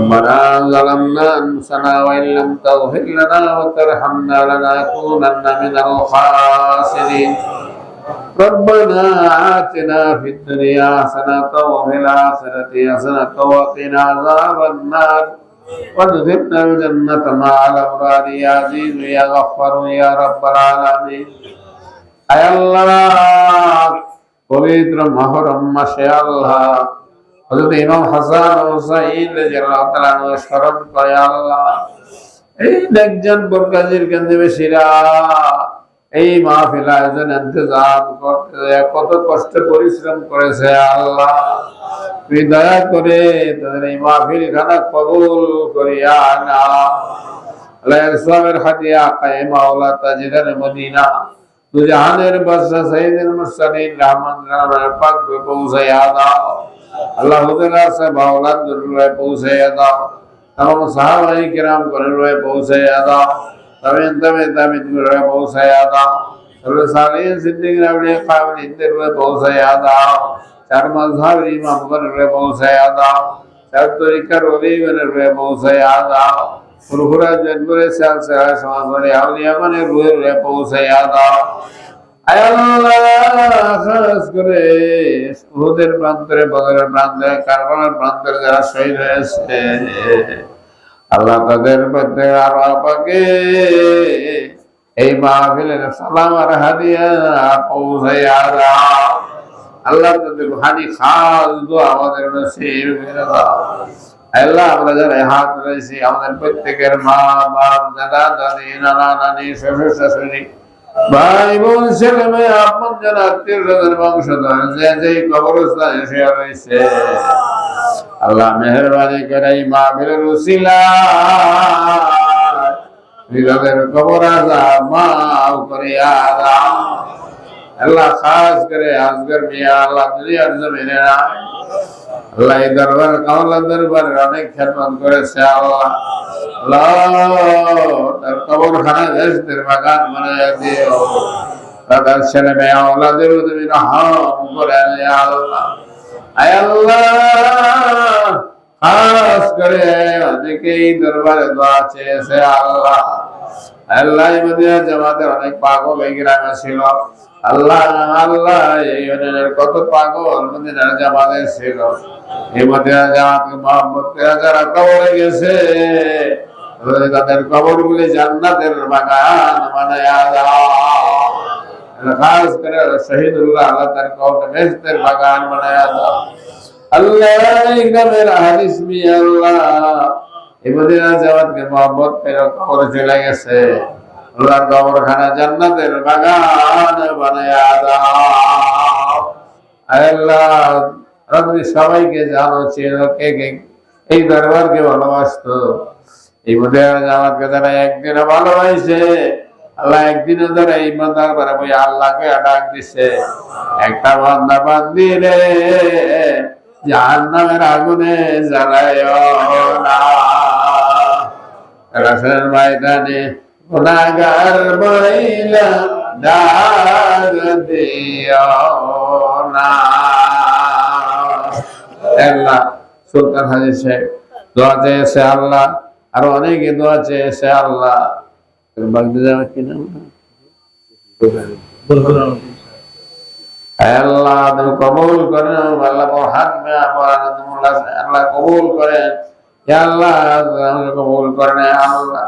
ربنا ظلمنا أنفسنا وإن لم تغفر لنا وترحمنا لنكونن من الخاسرين ربنا آتنا في الدنيا حسنة وفي الآخرة حسنة وقنا عذاب النار وادخلنا الجنة مع الأبرار يا عزيز يا غفار يا رب العالمين আয় আল্লাহ পবিত্র মুহররম মাসে আল্লাহ হযরত ইমাম হাসান ও হুসাইন রাদিয়াল্লাহু তাআলা আনহু স্মরণ করে আল্লাহ এই একজন বরকাজির কান্দিবেশীরা এই মাহফিল আয়োজন ইন্তজাম করতে কত কষ্ট পরিশ্রম করেছে আল্লাহ তুই দয়া করে তাদের এই মাহফিল খানা কবুল করিয়া না আল্লাহ ইসলামের হাদিয়া কায়ে মাওলা তাজিদার মদিনা তু জাহানের বাদশাহ সাইয়্যিদুল মুরসালিন রাহমাতুল্লাহ পাক পৌঁছায়া দাও আল্লাহ হুদাল্লাহ সে মাওলার দরবারে পৌঁছায়া দাও तमाम साहबाए किराम করে পৌঁছায়া দাও তাবিন করে পৌঁছায়া দাও সর্বে সালিহিন সিদ্দিকিন আউলিয়া কামিলিনদের পৌঁছায়া দাও চার মাযহাবের ইমাম করে পৌঁছায়া দাও চার তরিকার ওলিগণের পৌঁছায়া দাও ফুরফুরা জনগরে সালসালা সমাজে আউলিয়া মানে রুহে পৌঁছায়া দাও আয় আল্লাহ খাস করে উহুদের প্রান্তরে বদরের প্রান্তরে কারবালার প্রান্তরে যারা শহীদ হয়েছে আল্লাহ তাদের মধ্যে আরো পাকে এই মাহফিলের সালাম আর হাদিয়া পৌঁছায়া দাও আল্লাহ তাদের হাদি খাস দোয়া আমাদের নসিব করে দাও আল্লাহ আমরা যারা হাত রয়েছি আমাদের প্রত্যেকের মা বাপ দাদা দাদি নানা নানি শ্বশুর শাশুড়ি ভাই বোন ছেলে মেয়ে আপন যারা আত্মীয় স্বজন বংশধর যে কবরস্থানে শুয়ে রয়েছে আল্লাহ মেহেরবানি করে এই মাহফিলের উসিলায় তাদের কবর আযাব মাফ করিয়া দাও আল্লাহ খাস করে আজকের মিয়া আল্লাহ দুনিয়ার জমিনে না আল্লাহ এই দরবার কামলা দরবারের অনেক খেদমত করেছে আল্লাহ তার কবরখানা বেহেশতের বাগান বানাইয়া দিও তাদের ছেলে মেয়ে আওলাদের তুমি রহম করে আল্লাহ আয় আল্লাহ খাস করে অনেকেই দরবারে দোয়া চেয়েছে আল্লাহ আল্লাহ মদিনা জামাতের অনেক পাগল এই গ্রামে ছিল আল্লাহ আল্লাহ এই ইউনিয়নের কত পাগল মদিনা জামাতে ছিল এই মদিনা জামাতকে মহব্বত করে যারা কবরে গেছে তাদের কবরগুলি জান্নাতের বাগান বানায়া দাও খাস করে শহীদুল্লাহ আল্লাহ তার কবর বেহেশতের বাগান বানায়া দাও আল্লাহ এই গ্রামের হাদিস মি আল্লাহ এই মদিনা জামাতকে মহব্বত করে কবরে চলে গেছে আল্লাহর কবরখানা জান্নাতের বাগান বানায়া দাও আল্লাহ রব্বি সবাইকে জানো ছিল কে কে এই দরবারকে ভালোবাসতো এই মদিনা জামাতকে যারা একদিন ভালোবাসে আল্লাহ একদিনে ধরে এই দরবারে বই আল্লাহকে ডাক দিছে একটা বান্দা বান্দি রে জাহান্নামের আগুনে জ্বালায়ও না রাসূলের ময়দানে গুনাহগার বইলা ডাক দিও না আল্লাহ সুলতান হাজী সাহেব দোয়া চেয়েছে আল্লাহ আর অনেকে দোয়া চেয়েছে আল্লাহ বাগদাদ কি নাম আল্লাহ তুমি কবুল করেন আল্লাহ হাত মে আল্লাহ কবুল করেন ইয়া আল্লাহ কবুল করেন আল্লাহ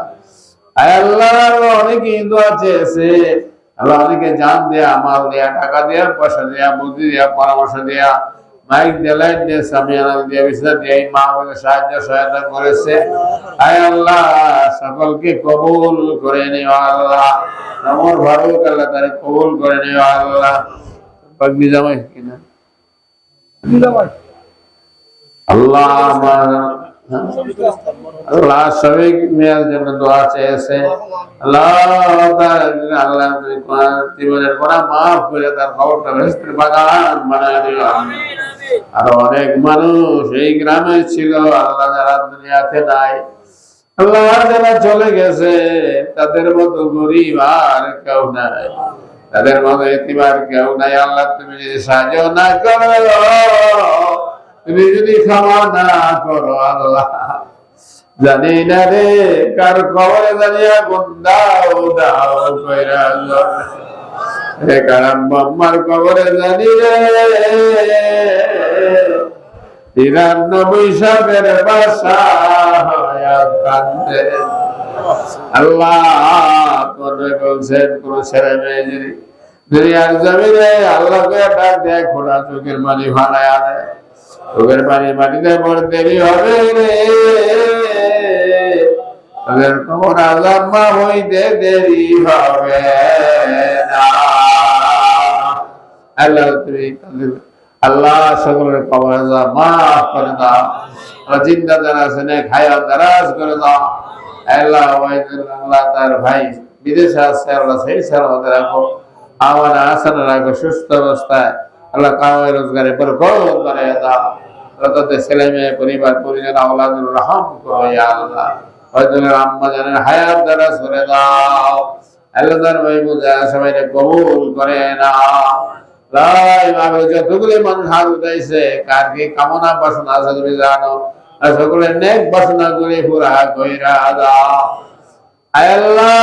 আল্লাহ অনেকে দোয়া চেয়েছে আল্লাহ অনেকে জান দেয়া মাল দেয়া টাকা দেয়া পয়সা দেয়া বুদ্ধি দেয়া পরামর্শ দেয়া মাইক দেলাইট দিয়ে সামিয়ানা দিয়ে বিছনা দিয়ে মা বলে সাহায্য সহায়তা করেছে আয় আল্লাহ সকলকে কবুল করে নিও আল্লাহ আমার ভারত আল্লাহ তারে কবুল করে নিও আল্লাহ পাগলি জামাই কিনা আল্লাহ আমার আল্লাহ সবাই মেয়ের জন্য দোয়া চেয়েছে আল্লাহ আল্লাহ জীবনের গোনাহ মাফ করে তার কবরটা বেহেশতের বাগান বানায় দিও আর অনেক মানুষ এই গ্রামে ছিল আল্লাহ যারা দুনিয়াতে নাই আল্লাহ যারা চলে গেছে তাদের মতো গরিব আর কেউ নাই তাদের মতো এতিম আর কেউ নাই আল্লাহ তুমি যদি সাহায্য না করো তুমি যদি ক্ষমা না করো আল্লাহ জানি না রে কার কবরে জানিয়া গুন্দাও দাও কইরা রে কারাম মাম্মার কবরে জানি রে ৯৩ সালের বাসা আল্লাহ বলছেন কোন ছেলে মেয়ে যদি দুনিয়ার জমিনে আল্লাহকে ডাক দেয় খোলা চোখের পানি ভাড়ায় আনে চোখের পানি মাটিতে পড়ে দেরি হবে রে তাদের কবর আযাব মাফ হইতে দেরি হবে না আল্লাহ তুমি আল্লাহ সকলের কবর আযাব মাফ করে দাও জিন্দা যারা আছেন হায়াত দারাজ করে দাও আল্লাহ আল্লাহ তার ভাই বিদেশে আছে আল্লাহ সেই সালামত রাখো আমার আসান রাখো সুস্থ অবস্থায় আল্লাহ কামাই রোজগারে বরকত বাড়াইয়া দাও আল্লাহ তাদের ছেলে মেয়ে পরিবার পরিজন আওলাদুর রহম করো ইয়া আল্লাহ হয়তো আম্মা জানের হায়াত দারাজ করে দাও আল্লাহ তার ভাই বুঝা সবাইকে কবুল করে না যতগুলি মানুষ হাত উঠাইছে কার কি কামনা বাসনা আছে তুমি জানো সকলের নেক বাসনা গুলি পুরা কইরা দাও আল্লাহ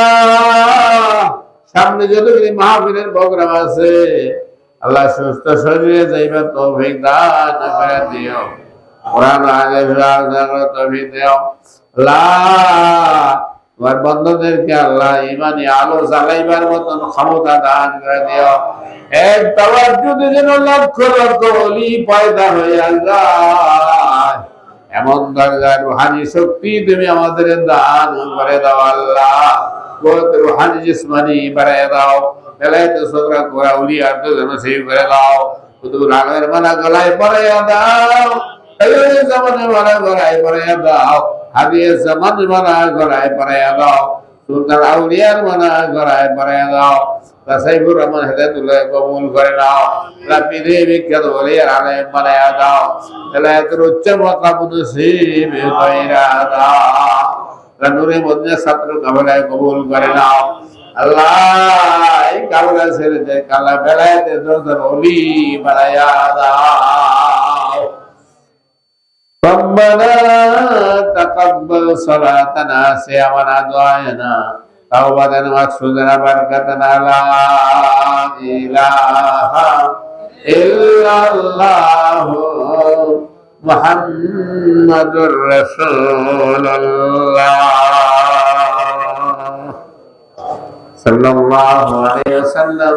সামনে যতগুলি মাহফিলের প্রোগ্রাম আছে আল্লাহ সুস্থ শরীরে যাইবার তৌফিক দান করে দিও কোরআন হাদিস জানার তৌফিক দিও আল্লাহ তোমার বন্ধুদেরকে আল্লাহ ইমানি আলো জ্বালাইবার মতন ক্ষমতা দান করে দিও এক তাওয়াজ্জুদে যেন লক্ষ লক্ষ ওলি পয়দা হইয়া যায় এমন দরজার রুহানি শক্তি তুমি আমাদের দান করে দাও আল্লাহ বহুত রুহানি জিসমানি বাড়ায় দাও বেলায়েত সদরা কোরা উলিয়ার যেন সেই করে দাও শুধু রাগের মালা গলায় পরাইয়া দাও এই জামানে মালা গলায় পরাইয়া দাও হাদিয়ে জামান মালা গলায় পরাইয়া দাও সুলতান আউলিয়ার মালা গলায় পরাইয়া দাও সাইফুর রহমান হেদায়েতুল্লাহ কবুল করে নাও পীরে বিখ্যাত ওলিয়ার আলেম বানায়া দাও বেলায়েতের উচ্চ মাকাম নসিব কইরা দাও নূরে মদিনা ছাত্র কামলায় কবুল করে নাও আল্লাহ এই কামলা ছেড়ে দে কালা বেলায়েতের দরজার ওলি বানায়া দাও ربنا تقبل صلاتنا صيامنا دعاءنا توبتنا مقصودنا بركتنا لا إله إلا الله محمد رسول الله صلى الله عليه وسلم